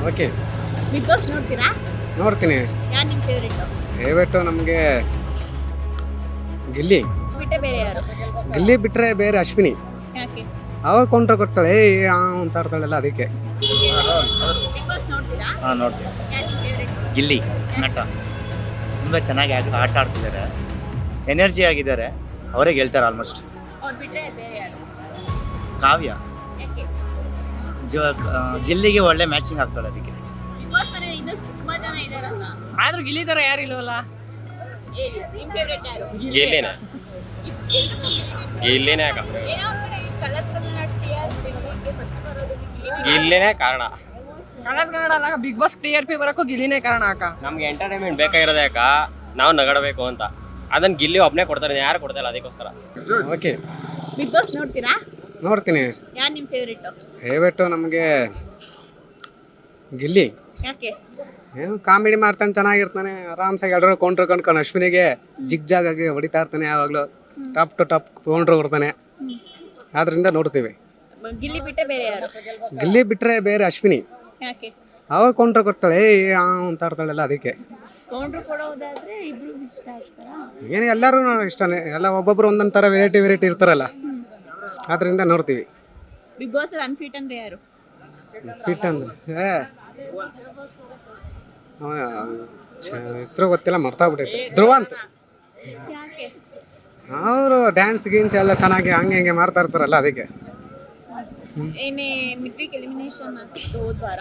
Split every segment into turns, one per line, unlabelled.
Okay.
Big boss ನೋಡ್ತೀರಾ?
ನೋಡ್ತೀನಿ.
ಯಾರು ನಿಮ್ಮ ಫೇವರೇಟ್?
ದಯವಿಟ್ಟು ನಮಗೆ ಗಿಲ್ಲಿ.
ಬಿಟ್ಟೆ ಬೇರೆ ಯಾರು?
ಗಿಲ್ಲಿ ಬಿಟ್ಟರೆ ಬೇರೆ ಅಶ್ವಿನಿ.
ಯಾಕೆ?
ಅವಾಗ ಕೊಂಡ್ರೆ ಕೊಡ್ತಾಳೆ ಅಂತ ಇರ್ತಾಳೆಲ್ಲ ಅದಕ್ಕೆ.
ಬಿಗ್ ಬಾಸ್ ನೋಡ್ತೀರಾ?
ಹಾಂ ನೋಡ್ತೀವಿ.
ಯಾರು ನಿಮ್ಮ ಫೇವರೇಟ್?
ಗಿಲ್ಲಿ ನಟ ತುಂಬ ಚೆನ್ನಾಗಿ ಆಟ ಆಡ್ತಿದ್ದಾರೆ, ಎನರ್ಜಿ ಆಗಿದ್ದಾರೆ, ಅವರೇ ಗೆಲ್ತಾರೆ ಆಲ್ಮೋಸ್ಟ್.
ಅವ್ರು ಬಿಟ್ಟರೆ ಬೇರೆ ಯಾರು?
ಕಾವ್ಯ
ಯಾಕೆ?
ಗಿಲ್ಲಿಗೆ ಒಳ್ಳೆ ಮ್ಯಾಚಿಂಗ್ ಆಗ್ತಾಳೆ ಅದಕ್ಕೆ.
ಬಿಗ್ ಬಾಸ್ ಮನೆ ಇನ್ನೂ ತುಂಬಾ ಜನ ಇದಾರಲ್ಲ,
ಆದ್ರೂ ಗಿಲ್ಲಿ ತರ ಯಾರು ಇಲ್ವಲ್ಲ.
ನಿಮ್ಮ ಫೇವರೇಟ್ ಯಾರು?
ಗಿಲ್ಲಿನೇ ಗಿಲ್ಲಿನೇ
ಏನೋ ಒಂದ್ ಕಡೆ ಕಲರ್ಸ್ ಕನ್ನಡ TRP ಫಸ್ಟ್ ಬರೋದು
ಗಿಲ್ಲಿನೇ ಕಾರಣ.
ಕನ್ನಡ ಅಲ್ಲ, ಬಿಗ್ ಬಾಸ್ TRP ಬರಕ್ಕೂ ಗಿಲ್ಲಿನೇ ಕಾರಣ ಅಕ್ಕ.
ನಮ್ಗೆ ಎಂಟರ್ಟೈನ್ಮೆಂಟ್ ಬೇಕಾಗಿರೋದೇ ಯಾಕ ನಾವು ನಗಡಬೇಕು ಅಂತ, ಅದನ್ನ ಗಿಲ್ಲಿ ಒಬ್ಬನೇ ಕೊಡ್ತಾರೆ, ಯಾರು ಕೊಡ್ತಾ ಇಲ್ಲ ಅದಕ್ಕೋಸ್ಕರ.
ಓಕೆ.
ಬಿಗ್ ಬಾಸ್ ನೋಡ್ತೀರಾ?
ನೋಡ್ತೀನಿ.
ಯಾರು ನಿಮ್ಮ ಫೇವರೇಟ್?
ದಯವಿಟ್ಟು ನಮಗೆ ಗಿಲ್ಲಿ.
ಯಾಕೆ?
ಏನು ಕಾಮಿಡಿ ಮಾಡ್ತಾನೆ, ಚೆನ್ನಾಗಿರ್ತಾನೆ, ಆರಾಮ್ಸಾಗಿ ಎಲ್ಲರೂ ಕೊಂಡ್ಕೊಂಡು ಅಶ್ವಿನಿಗೆ ಜಿಗ್ ಜಾಗ್ ಆಗಿ ಹೊಡಿತಾ ಇರ್ತಾನೆ, ಯಾವಾಗಲೂ ಟಾಪ್ ಟು ಟಾಪ್ ಕೊಂಡ್ರು ಬರ್ತಾನೆ, ಆದ್ರಿಂದ ನೋಡ್ತೀವಿ.
ಗಿಲ್ಲಿ ಬಿಟ್ಟೆ ಬೇರೆ ಯಾರು?
ಗಿಲ್ಲಿ ಬಿಟ್ಟರೆ ಬೇರೆ ಅಶ್ವಿನಿ.
ಯಾಕೆ?
ಅವಾಗ ಕೊಂಡ್ರೆ ಕೊಡ್ತಾಳೆ ಅಂತ ಇರ್ತಾಳೆಲ್ಲ ಅದಕ್ಕೆ.
ಕೌಂಟ್ರು ಕೊಡೋದಾದ್ರೆ ಇಬ್ರು ಇಷ್ಟ ಆಗ್ತಾರಾ?
ಏನು ಎಲ್ಲರೂ ಇಷ್ಟನೇ, ಎಲ್ಲ ಒಬ್ಬೊಬ್ರು ಒಂದೊಂದು ಥರ ವೆರೈಟಿ ಇರ್ತಾರಲ್ಲ, ಆದ್ರಿಂದ ನೋಡ್ತೀವಿ.
ಬಿಗ್ ಬಾಸ್ ಅನ್ಫಿಟ್ ಅಂದ್ರೆ ಯಾರು?
ಫಿಟ್ ಅಂದ್ರೆ ಹೆಸರು ಗೊತ್ತಿಲ್ಲ, ಮರ್ತಾಗ್ಬಿಟ್ಟೈತೆ. ಧ್ರುವ ಅಂತ.
ಯಾಕೆ?
ಅವರು ಡ್ಯಾನ್ಸ್ ಗೀನ್ಸ್ ಎಲ್ಲ ಚೆನ್ನಾಗಿ ಹಂಗೆ ಹಿಂಗೆ ಮಾಡ್ತಾ ಇರ್ತಾರಲ್ಲ ಅದಕ್ಕೆ.
ಏನೇ ಮಿಡ್ ವೀಕ್ ಎಲಿಮಿನೇಷನ್ ಆಗ್ತಿತ್ತು ಹೋದ್ವಾರ,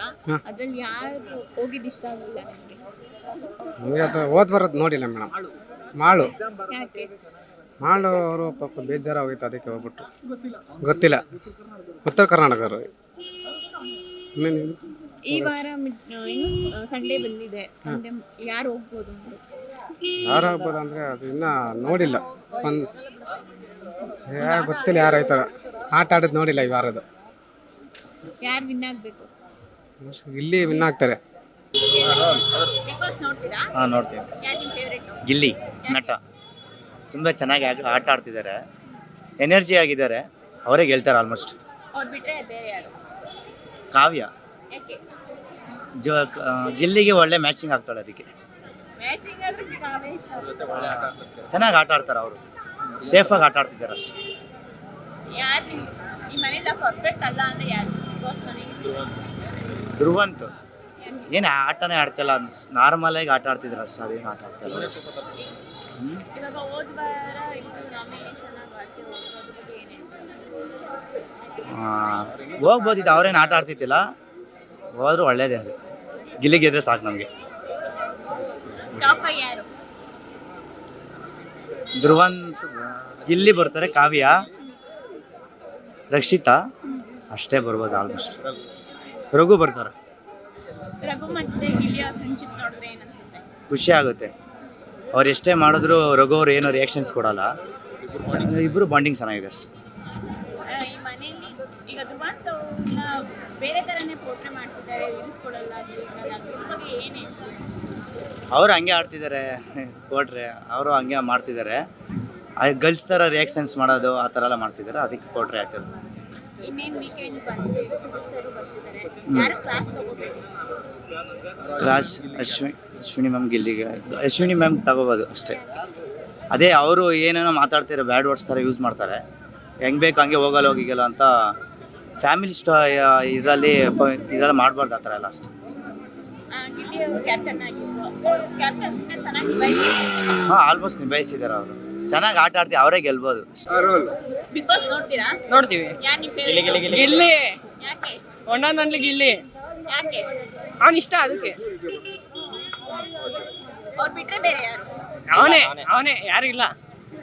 ಅದ್ರಲ್ಲಿ ಯಾರು ಹೋಗಿದ್ದು ಇಷ್ಟ ಆಗಲಿಲ್ಲ ನಿಮಗೆ?
ನಮಗೆ ಅದು ಓದ್ ಬರೋದು ನೋಡಿಲ್ಲ ಮೇಡಮ್. ಮಾಳು
ಯಾಕೆ?
ಮಾಳು ಅವರು ಪಾಪ ಬೇಜಾರಾಗೋಯ್ತು, ಅದಕ್ಕೆ ಹೋಗ್ಬಿಟ್ರು. ಗೊತ್ತಿಲ್ಲ, ಉತ್ತರ ಕರ್ನಾಟಕದವರು.
ಈ ವಾರ ಇನ್ನು ಸಂಡೇ ಬಂದಿದೆ, ಸಂಡೇ ಯಾರು ಹೋಗ್ಬೋದು ಅಂತ?
ಯಾರು ಆಗ್ಬೋದು ಅಂದರೆ ಅದು ಇನ್ನೂ ನೋಡಿಲ್ಲ. ಗೊತ್ತಿಲ್ಲ ಯಾರು ಆಯ್ತಾರ, ಆಟ ಆಡೋದು ನೋಡಿಲ್ಲ ಈ ವಾರದ್ದು.
ಯಾರು ವಿನ್ ಆಗಬೇಕು?
ಇಲ್ಲಿ ವಿನ್ ಆಗ್ತಾರೆ.
ಬಿಗ್ ಬಾಸ್ ನೋಡ್ತೀರಾ?
ಹಾಂ ನೋಡ್ತೀವಿ.
ಯಾರು ನಿಮ್ಮ ಫೇವರೇಟ್?
ಗಿಲ್ಲಿ ನಟ ತುಂಬ ಚೆನ್ನಾಗಿ ಆಟ ಆಡ್ತಿದ್ದಾರೆ, ಎನರ್ಜಿ ಆಗಿದ್ದಾರೆ, ಅವರೇ ಗೆಲ್ತಾರೆ ಆಲ್ಮೋಸ್ಟ್.
ಅವ್ರು ಬಿಟ್ಟರೆ ಬೇರೆ ಯಾರು?
ಕಾವ್ಯ
ಯಾಕೆ?
ಗಿಲ್ಲಿಗೆ ಒಳ್ಳೆ ಮ್ಯಾಚಿಂಗ್ ಆಗ್ತಾಳೆ ಅದಕ್ಕೆ.
ಮ್ಯಾಚಿಂಗ್ ಆದ್ರೆ ಕಾವೇ ಇಷ್ಟ ಆಗುತ್ತೆ.
ಚೆನ್ನಾಗಿ ಆಟ ಆಡ್ತಾರೆ, ಅವರು ಸೇಫಾಗಿ ಆಟ ಆಡ್ತಿದ್ದಾರೆ ಅಷ್ಟೇ.
ಯಾರು ಈ ಮನೇಲಿ ಪರ್ಫೆಕ್ಟ್ ಅಲ್ಲ ಅಂದ್ರೆ ಯಾರು ಬಿಗ್ ಬಾಸ್ ಮನೆಗೆ?
ಧ್ರುವಂತ್ ಏನು ಆಟನೇ ಆಡ್ತಿಲ್ಲ, ನಾರ್ಮಲಾಗಿ ಆಟ ಆಡ್ತಿದ್ದಾರೆ ಅಷ್ಟೇ, ಅದೇನು ಆಟ ಆಡ್ತಿಲ್ಲ ಅಷ್ಟೇ.
ಇವಾಗ ಹೋದ ವಾರ ಇಬ್ರು ನಾಮಿನೇಷನ್ ಆಗಿ ಆಚೆ ಹೋಗೋದ್ರ ಬಗ್ಗೆ ಏನೇನು?
ಹೋಗ್ಬೋದಿತ್ತು, ಅವ್ರೇನು ಆಟ ಆಡ್ತಿದ್ದಿಲ್ಲ, ಹೋದ್ರು ಒಳ್ಳೇದೇ. ಅದು ಗಿಲ್ಲಿ ಗೆದ್ರೆ ಸಾಕು ನಮಗೆ.
ಟಾಪ್ ಫೈವ್ ಯಾರು?
ಧ್ರುವಂತ್, ಗಿಲ್ಲಿ ಬರ್ತಾರೆ, ಕಾವ್ಯ, ರಕ್ಷಿತಾ, ಅಷ್ಟೇ ಬರ್ಬೋದು ಆಲ್ಮೋಸ್ಟ್. ರಘು ಬರ್ತಾರೆ.
ರಘು ಮತ್ತೆ ಗಿಲ್ಲಿಯ ಫ್ರೆಂಡ್ಶಿಪ್ ನೋಡಿದ್ರೆ ಏನು ಅನ್ಸುತ್ತೆ?
ಖುಷಿ ಆಗುತ್ತೆ. ಅವ್ರು ಎಷ್ಟೇ ಮಾಡಿದ್ರು ರಘು ಅವ್ರು ಏನೋ ರಿಯಾಕ್ಷನ್ಸ್ ಕೊಡಲ್ಲ, ಇಬ್ಬರು ಬಾಂಡಿಂಗ್ ಚೆನ್ನಾಗಿದೆ ಅಷ್ಟೇ.
ಈ ಮನೆಯಲ್ಲಿ ಈಗ ಧ್ರುವಂತ್ ಅವ್ರನ್ನ ಬೇರೆ ಥರನೇ ಪೋಟ್ರೆ ಮಾಡ್ತಿದ್ದಾರೆ, ಇಳಿಸ್ಕೊಡಲ್ಲ, ಅದ್ರ ಬಗ್ಗೆ ಏನೇ?
ಅವರು ಹಂಗೆ ಆಡ್ತಿದ್ದಾರೆ, ಕೊಟ್ರೆ ಅವರು ಹಂಗೆ ಮಾಡ್ತಿದ್ದಾರೆ, ಗರ್ಲ್ಸ್ ಥರ ರಿಯಾಕ್ಷನ್ಸ್ ಮಾಡೋದು ಆ ಥರ ಎಲ್ಲ ಮಾಡ್ತಿದ್ದಾರೆ, ಅದಕ್ಕೆ ಕೊಟ್ರೆ ಆಗ್ತದೆ.
ಇನ್ನೇನು ವೀಕೆಂಡ್ ಬಂದು ಸರು ಬರ್ತಿದ್ದಾರೆ, ಯಾರು ಕ್ಲಾಸ್ ತಗೋಬೇಕು?
ಕ್ಲಾಸ್ ಅಶ್ವಿನಿ ಮ್ಯಾಮ್ ಗಿಲ್ಲಿಗೆ, ಅಶ್ವಿನಿ ಮ್ಯಾಮ್ ತಗೋಬೋದು ಅಷ್ಟೇ. ಅದೇ ಅವರು ಏನೇನೋ ಮಾತಾಡ್ತಿರೋ ಬ್ಯಾಡ್ ವರ್ಡ್ಸ್ ಥರ ಯೂಸ್ ಮಾಡ್ತಾರೆ, ಹೆಂಗೆ ಬೇಕು ಹಂಗೆ ಹೋಗಿಗಲ್ಲ ಅಂತ. ಫ್ಯಾಮಿಲಿ ಇದರಲ್ಲಿ ಮಾಡಬಾರ್ದು ಆ ಥರ ಎಲ್ಲ ಅಷ್ಟೇ.
ಗಿಲ್ಲಿ ಅವರು ಕ್ಯಾಪ್ಟನ್ ಆಗಿದ್ರು, ಕ್ಯಾಪ್ಟನ್ ಚೆನ್ನಾಗಿ ನಿಭಾಯಿಸಿದ್ರು.
ಹಾಂ ಆಲ್ಮೋಸ್ಟ್ ನಿಭಾಯಿಸಿದ್ದಾರೆ ಅವರು, ಚೆನ್ನಾಗಿ ಆಟ ಆಡ್ತೀವಿ, ಅವರೇ ಗೆಲ್ಬೋದು.
ಬಿಗ್ ಬಾಸ್ ನೋಡ್ತೀರಾ?
ನೋಡ್ತೀವಿ.
ಯಾರು ನಿಮ್ಮ ಫೇವರೇಟ್?
ಗಿಲ್ಲಿ
ಯಾಕೆ?
ಒಂದೊಂದಲ್ಲಿ ಗಿಲ್ಲಿ
ಯಾಕೆ?
ಅವನ್ ಇಷ್ಟ ಅದಕ್ಕೆ.
ಅವ್ರು ಬಿಟ್ರೆ ಬೇರೆ ಯಾರು?
ಅವನೇ ಯಾರು ಇಲ್ಲ.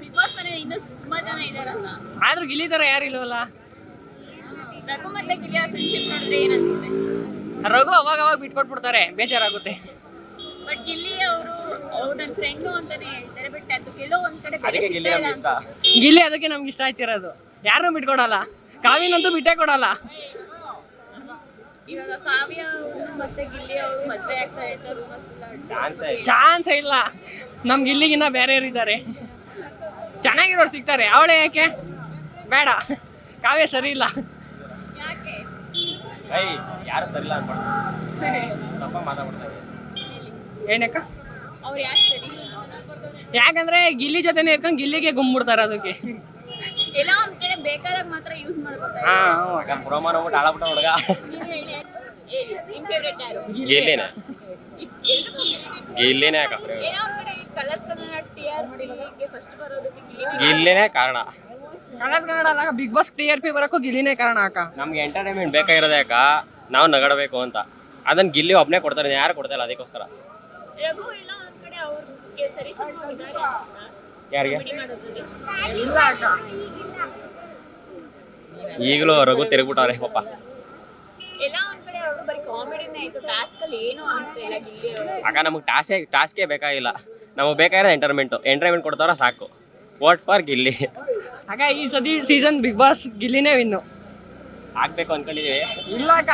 ಬಿಗ್ ಬಾಸ್ ಮನೇಲಿ ಇನ್ನೂ ತುಂಬಾ ಜನ ಇದಾರಲ್ಲ,
ಆದ್ರೂ ಗಿಲ್ಲಿ ತರ ಯಾರು ಇಲ್ವಲ್ಲ.
ರಘು ಮತ್ತೆ ಗಿಲ್ಲಿಯ ಫ್ರೆಂಡ್ಶಿಪ್ ನೋಡಿದ್ರೆ ಏನು ಅನ್ಸುತ್ತೆ?
ರಘು ಅವಾಗ ಬಿಟ್ಕೊಟ್ಬಿಡ್ತಾರೆ, ಬೇಜಾರಾಗುತ್ತೆ.
ಬಟ್ ಗಿಲ್ಲಿ ಅವರು ನನ್ನ ಫ್ರೆಂಡು ಅಂತಾನೆ ಹೇಳ್ತಾರೆ, ಬಟ್ ಅದು ಕೆಲವು ಒಂದ್ ಕಡೆ
ಅದಕ್ಕೆ ಗಿಲ್ಲಿ ನಮ್ಗೆ ಇಷ್ಟ.
ಗಿಲ್ಲಿ ಅದಕ್ಕೆ ನಮ್ಗೆ ಇಷ್ಟ ಆಯ್ತಿರೋದು. ಯಾರನ್ನೂ ಬಿಟ್ಕೊಡಲ್ಲ, ಕಾವಿನಂತೂ ಬಿಟ್ಟೇ ಕೊಡಲ್ಲ.
ಇವಾಗ ಕಾವ್ಯ ಮತ್ತೆ ಗಿಲ್ಲಿ ಅವರು ಮದ್ವೆ ಆಗ್ತಾ ಇದ್ದಾರೆ,
ಚಾನ್ಸ್ ಇಲ್ಲ. ನಮ್ ಗಿಲ್ಲಿಗಿನ್ನ ಬೇರೆಯವ್ರು ಇದ್ದಾರೆ, ಚೆನ್ನಾಗಿರೋರು ಸಿಗ್ತಾರೆ. ಅವಳೇ ಯಾಕೆ ಬೇಡ, ಕಾವ್ಯ ಸರಿ ಇಲ್ಲ.
ಯಾಕೆ?
ಯಾರು ಸರಿಲ್ಲ ಅನ್ಕೊಂಡು ತಪ್ಪ ಮಾತಾಡ್ತಾರೆ.
ಏನಕ್ಕ?
ಅವ್ರು ಯಾಕೆ ಸರಿ ಇಲ್ಲ?
ಯಾಕಂದ್ರೆ ಗಿಲ್ಲಿ ಜೊತೆನೆ ಇರ್ಕೊಂಡು ಗಿಲ್ಲಿಗೆ ಗುಮ್ಬಿಡ್ತಾರೆ ಅದಕ್ಕೆ.
ಎಲ್ಲ ಒಂದ್ ಕಡೆ ಬೇಕಾದಾಗ ಮಾತ್ರ ಯೂಸ್ ಮಾಡ್ಕೊತಾರೆ.
ಪ್ರಮಾಣ ಹೋಗ್ಬಿಟ್ಟು ಹಾಳಾಗ್ಬಿಟ್ಟ ಹುಡುಗ.
ನಿಮ್ ಫೇವ್ರೇಟ್ ಯಾರು?
ಗಿಲ್ಲಿನೇ ಗಿಲ್ಲಿನೇ ಯಾಕ
ಏನೋ ಒಂದ್ ಕಡೆ ಕಲರ್ಸ್ ಕನ್ನಡ TRP ಫಸ್ಟ್ ಬರೋದಕ್ಕೆ
ಗಿಲ್ಲಿನೇ ಕಾರಣ.
ಕನ್ನಡ ಅಲ್ಲ, ಬಿಗ್ ಬಾಸ್ TRP ಬರಕ್ಕೂ ಗಿಲ್ಲಿನೇ ಕಾರಣ ಅಕ್ಕ.
ನಮ್ಗೆ ಎಂಟರ್ಟೈನ್ಮೆಂಟ್ ಬೇಕಾಗಿರೋದೇ ಯಾಕ ನಾವು ನಗಡಬೇಕು ಅಂತ. ಅದನ್ನ ಗಿಲ್ಲಿ ಒಬ್ಬನೇ ಕೊಡ್ತಾರೆ, ಯಾರು ಕೊಡ್ತಾ ಇಲ್ಲ. ಅದಕ್ಕೋಸ್ಕರ
ರಘು ಎಲ್ಲ ಒಂದ್ ಕಡೆ ಅವ್ರಿಗೆ ಸರಿ ಇದ್ದಾರೆ
ಯಾರಿಗೆ
ಮಾಡೋದ್ರಲ್ಲಿ.
ಇಲ್ಲ ಅಕ್ಕ.
ಈಗಲೂ ರಘು ತಿರುಗ್ಬಿಟ್ಟವ್ರೆ ಪಾಪ.
ಎಲ್ಲ ಒಂದ್ ಕಡೆ ಅವರು ಬರೀ ಕಾಮಿಡಿನೇ ಆಯ್ತು, ಟಾಸ್ಕ್ ಅಲ್ಲಿ ಏನು ಅಂತ ಇಲ್ಲ ಗಿಲ್ಲಿ ಅವರು.
ಆಗ ನಮಗೆ ಟಾಸ್ಕೇ ಬೇಕಾಗಿಲ್ಲ. ನಮಗೆ ಬೇಕಾಗಿರೋ ಎಂಟರ್ಟೈನ್ಮೆಂಟ್ ಕೊಡ್ತಾರ ಸಾಕು. Vote for Gilli.
ಅಕ್ಕ ಈ ಸತಿ ಸೀಸನ್ ಬಿಗ್ ಬಾಸ್ ಗಿಲ್ಲಿನೇ ವಿನ್ನು.
ಆಗ್ಬೇಕು ಅನ್ಕೊಂಡಿದೀವಿ.
ಇಲ್ಲ ಅಕ್ಕ,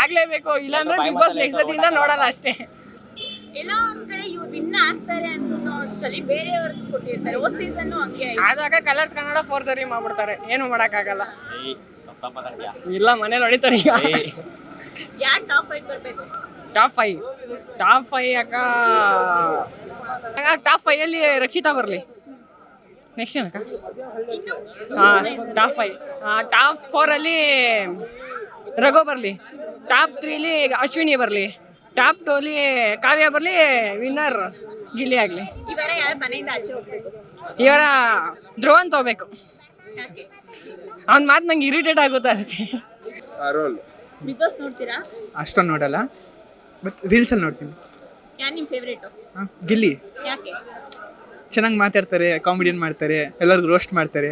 ಆಗ್ಲೇಬೇಕು. ಇಲ್ಲಾಂದ್ರೆ ಬಿಗ್ ಬಾಸ್ ನೆಕ್ಸ್ಟ್ ಸತಿಯಿಂದ ನೋಡಲ್ಲ ಅಷ್ಟೇ.
ಎಲ್ಲ ಒಂದ್ ಕಡೆ ಇವ್ರು ವಿನ್ ಆಗ್ತಾರೆ ಅಂತ ಅಷ್ಟರಲ್ಲಿ ಬೇರೆಯವ್ರಿಗೆ ಕೊಟ್ಟಿರ್ತಾರೆ. ಹೋದ್ ಸೀಸನ್ ಹಂಗೆ ಆಯ್ತು.
ಆದಾಗ ಕಲರ್ಸ್ ಕನ್ನಡ ಫೋರ್ಜರಿ ಮಾಡ್ಬಿಡ್ತಾರೆ, ಏನು ಮಾಡಕ್ಕಾಗಲ್ಲ.
ಏಯ್, ತಪ್ಪ ಮಾತಾಡ್ತೀಯ.
ಇಲ್ಲ, ಮನೇಲಿ ಹೊಡಿತಾರೆ ಈಗ.
ಏಯ್,
ಯಾರು ಟಾಪ್ 5 ಬರ್ಬೇಕು?
ಟಾಪ್ 5 ಅಕ್ಕ. ಟಾಪ್ 5 ಅಲ್ಲಿ ರಕ್ಷಿತಾ ಬರಲಿ. ನೆಕ್ಸ್ಟ್ ಏನಕ್ಕ? ಟಾಪ್ 5. ಟಾಪ್ 4 ಅಲ್ಲಿ ರಘು ಬರಲಿ. ಟಾಪ್ 3 ಅಲ್ಲಿ ಅಶ್ವಿನಿ ಬರಲಿ. ಟಾಪ್ 2 ಅಲ್ಲಿ ಕಾವ್ಯ ಬರಲಿ. ವಿನ್ನರ್ ಗಿಲ್ಲಿ ಆಗಲಿ.
ಈ ವಾರ ಯಾರು ಮನೆಯಿಂದ ಆಚೆ ಹೋಗ್ಬೇಕು?
ಇವರ ಧ್ರುವನ್ ತಗೋಬೇಕು.
ಯಾಕೆ?
ಅವ್ನ ಮಾತು ನಂಗೆ ಇರಿಟೇಟ್ ಆಗುತ್ತೆ ಅದಕ್ಕೆ.
ಬಿಗ್ ಬಾಸ್ ನೋಡ್ತೀರಾ?
ಅಷ್ಟೊಂದು ನೋಡಲ್ಲ, ಬಟ್ ರೀಲ್ಸಲ್ಲಿ ನೋಡ್ತೀನಿ.
ಯಾರು ನಿಮ್ಮ ಫೇವ್ರೇಟು?
ಗಿಲ್ಲಿ
ಯಾಕೆ?
ಚೆನ್ನಾಗಿ ಮಾತಾಡ್ತಾರೆ, ಕಾಮಿಡಿಯನ್ ಮಾಡ್ತಾರೆ, ಎಲ್ಲರಿಗೂ ರೋಸ್ಟ್ ಮಾಡ್ತಾರೆ.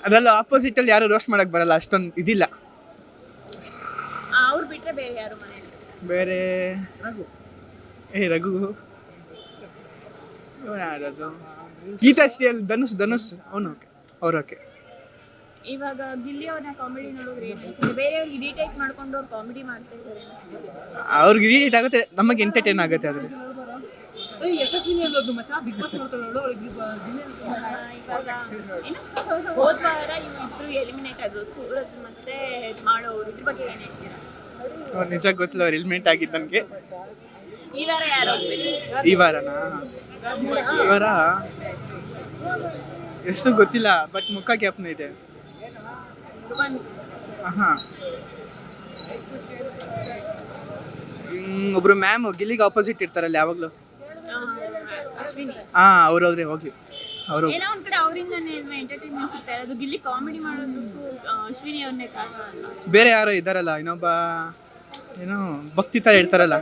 ಅದರಲ್ಲೂ ಆಪೋಸಿಟಲ್ಲಿ ಯಾರು ರೋಸ್ಟ್ ಮಾಡೋಕ್ಕೆ ಬರಲ್ಲ, ಅಷ್ಟೊಂದು ಇದಿಲ್ಲ.
ಅವ್ರು ಬಿಟ್ರೆ ಬೇರೆ ಯಾರು ಮನೆಯಲ್ಲಿ?
ಬೇರೆ ರಘು ಯಾರದು, ಗೀತಾ ಶ್ರೀಯಲ್ಲಿ ಧನುಷ್ ಅವನು ಓಕೆ, ಅವ್ರು ಓಕೆ.
ಇವಾಗ ಗಿಲ್ಲಿ ಅವ್ರನ್ನ ಕಾಮಿಡಿ ನೋಡಿದ್ರೆ ಏನು ಅನ್ಸುತ್ತೆ? ಬೇರೆಯವ್ರಿಗೆ ಇರಿಟೇಟ್ ಮಾಡ್ಕೊಂಡು ಅವ್ರು ಕಾಮಿಡಿ ಮಾಡ್ತಾ ಇದ್ದಾರೆ. ಅವ್ರಿಗೆ
ಇರಿಟೇಟ್ ಆಗುತ್ತೆ, ನಮಗೆ ಎಂಟರ್ಟೈನ್ ಆಗುತ್ತೆ. ಆದರೆ
ಇವಾಗ ಏನು ಹೋದ ವಾರ ಇವ್ರು ಎಲಿಮಿನೇಟ್ ಆದ್ರು, ಸೂರಜ್ ಮತ್ತೆ ಮಾಡೋರು. ಇದ್ರ ಬಗ್ಗೆ ಏನು ಹೇಳ್ತೀರಾ?
ಅವ್ರು ನಿಜ ಗೊತ್ತಿಲ್ಲ, ಅವ್ರು ಎಲಿಮಿನೇಟ್ ಆಗಿದ್ದು ನನಗೆ.
ಈ ವಾರ ಯಾರು ಹೋಗ್ಬೇಕು?
ಈ ವಾರನಾ? ಈ ವಾರ ಎಷ್ಟು ಗೊತ್ತಿಲ್ಲ, ಬಟ್ ಮುಖ ಗ್ಯಾಪ್ನ ಇದೆ. ಹಾಂ, ಒಬ್ರು ಮ್ಯಾಮ್ ಗಿಲ್ಲಿಗೆ ಆಪೋಸಿಟ್ ಇರ್ತಾರಲ್ಲ ಯಾವಾಗಲೂ.
ಅಶ್ವಿನಿ.
ಅವ್ರು ಹೋದ್ರೆ ಹೋಗ್ಲಿ. ಅವರು
ಏನೋ ಒಂದ್ ಕಡೆ ಅವರಿಂದನೇ ಎಂಟರ್ಟೈನ್ಮೆಂಟ್ ಸಿಗ್ತಾ ಇರೋದು. ಗಿಲ್ಲಿ ಕಾಮಿಡಿ ಮಾಡೋದಕ್ಕೂ ಅಶ್ವಿನಿ ಅವ್ರನ್ನೇ ಕಾರಣ ಅಲ್ಲ?
ಬೇರೆ ಯಾರೋ ಇದ್ದಾರಲ್ಲ, ಇನ್ನೊಬ್ಬ ಏನೋ ಭಕ್ತಿ ಥರ ಇರ್ತಾರಲ್ಲ,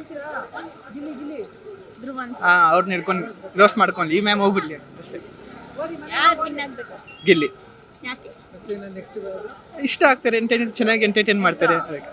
ಧ್ರುವನ್.
ಅವ್ರನ್ನ ಹಿಡ್ಕೊಂಡು ರೋಸ್ಟ್ ಮಾಡ್ಕೊಂಡು ಈ ಮ್ಯಾಮ್ ಹೋಗ್ಬಿಡ್ಲಿ ಅಷ್ಟೇ.
ಯಾರು ವಿನ್ ಆಗ್ಬೇಕು?
ಗಿಲ್ಲಿ
ಯಾಕೆ?
ಇಷ್ಟ ಆಗ್ತಾರೆ, ಚೆನ್ನಾಗಿ ಎಂಟರ್ಟೈನ್ ಮಾಡ್ತಾರೆ ಅದಕ್ಕೆ.